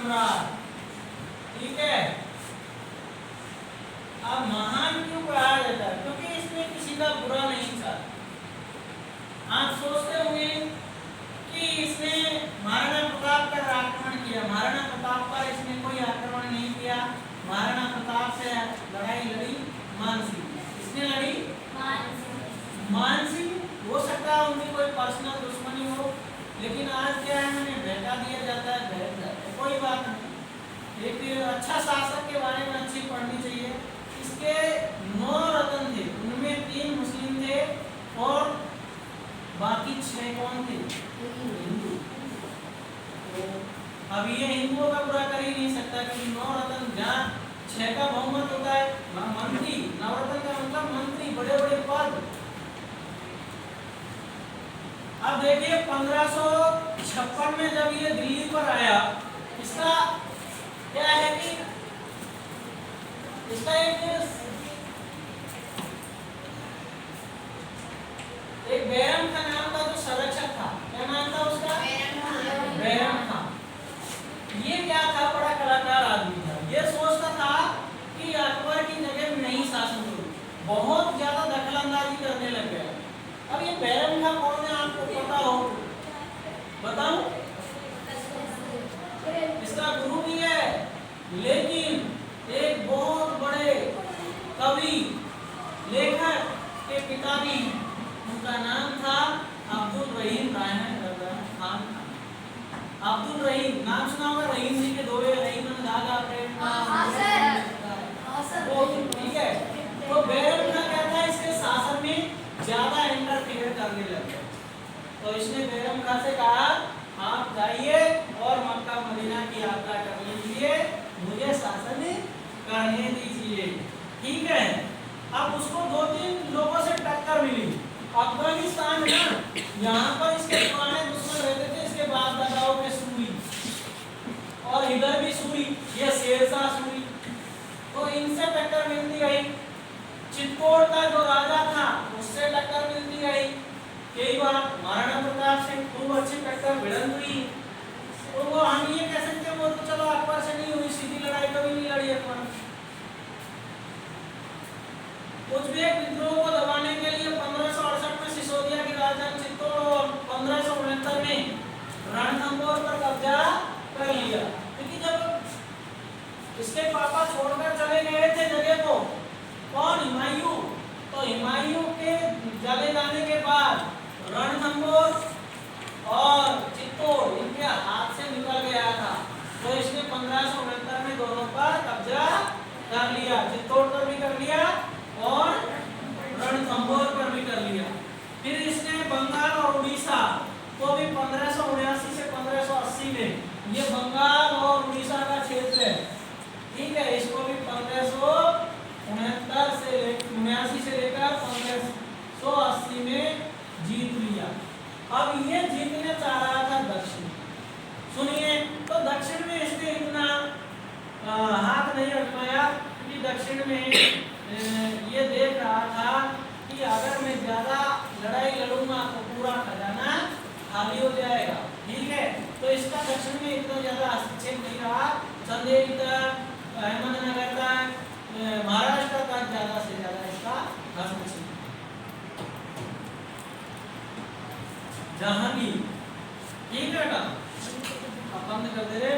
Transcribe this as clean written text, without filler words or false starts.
सम्राट। ठीक है, अब महान क्यों कहा जाता है? क्योंकि इसने किसी का बुरा नहीं चाहा। आप सोचते होंगे कि इसने महाराणा प्रताप पर आक्रमण किया। महाराणा प्रताप पर इसने कोई आक्रमण नहीं किया। महाराणा प्रताप से लड़ाई लड़ी मानसिंह। इसने लड़ी मानसिंह। हो सकता है उनकी कोई पर्सनल दुश्मनी हो, लेकिन आज क्या है, मैंने बेटा दिया जाता है, बैठ जाता है, कोई बात नहीं। एक अच्छा शासक के बारे में अच्छी पढ़नी चाहिए। इसके 9 रत्न थे, उनमें 3 मुस्लिम थे और बाकी 6 कौन थे? हिंदू। तो अब ये हिंदुओं का बुरा कर ही नहीं सकता, क्योंकि 9 रत्न जहाँ 6 का बहुमत होता है मंत्री। नवरत्न का मतलब मंत्री, बड़े बड़े पद। अब देखिए 1556 में जब ये दिल्ली पर आया, इसका क्या है कि इसका एक बैरम का नाम था जो संरक्षक था। क्या नाम था उसका? बैरम था। ये क्या था? बड़ा कलाकार आदमी था। ये सोचता था कि अकबर की जगह में नहीं शासन करूं, बहुत ज्यादा दखलंदाजी करने लग गया। अब ये बैरम का कौन है आपको पता हो? बताऊं? इसका गुरु भी है, लेकिन एक बहुत बड़े कवि लेखक के पिता भी, उनका नाम था अब्दुल रहीम खान। अब्दुल रहीम नाम सुना होगा? रहीम जी के दोवे रहीम धागा प्रेम। ठीक है, तो बैरम का क्या था, इसके शासन में ज्यादा इंटरफेयर करने लग गया। तो इसने बैरम खां से कहा, आप जाइए और मक्का मदीना की यात्रा कर लीजिए, मुझे शासन करने दीजिए। ठीक है, अब उसको 2-3 लोगों से टक्कर मिली। अफगानिस्तान में यहाँ पर इसके पुराने दुश्मन रहते थे, इसके बाप दादाओं के सूरी, और इधर भी सूरी, ये शेरशाह सूरी। तो इनसे टक्कर मिलती गई। चित्तौड़ का जो राजा था उससे टक्कर मिलती गई। कई बार महाराणा प्रताप से खूब अच्छी टक्कर भिड़ंत हुई। तो वो हम ये कह सकते हैं, वो तो चलो अकबर से नहीं हुई, सीधी लड़ाई कभी नहीं लड़ी अकबर। उज्बेक विद्रोह को दबाने के लिए 1568 में सिसोदिया की राजधानी चित्तौड़ और 1569 में रणथंभौर पर कब्जा कर लिया। क्योंकि जब इसके पापा छोड़कर चले गए थे जगह को, कौन? हुमायूं। तो हुमायूं के चले जाने के बाद रणथंभौर और चित्तौड़ इनके हाथ से निकल गया था। तो इसने 1569 में दोनों पर कब्जा कर लिया, चित्तौड़ पर भी कर लिया और रणथंभौर पर भी कर लिया। फिर इसने बंगाल और उड़ीसा को भी 1579 से 1580 में, ये बंगाल और उड़ीसा का क्षेत्र है, ठीक है, इसको भी 1579 से 79 से लेकर 1580 में जीत लिया। अब ये जीतने चाह रहा था दक्षिण। सुनिए, तो दक्षिण में इसने इतना हाथ नहीं रखवाया, क्योंकि दक्षिण में ये देख रहा था कि अगर मैं ज्यादा लड़ाई लड़ूंगा तो पूरा खजाना खाली हो जाएगा। ठीक है, तो इसका दक्षिण में इतना ज्यादा हस्तक्षेप नहीं रहा। चंदेरी तक, अहमदनगर तक, महाराष्ट्र तक ज्यादा से ज्यादा इसका हस्तक्षेप। जहांगीर, ठीक है, अब बंद कर दे रे।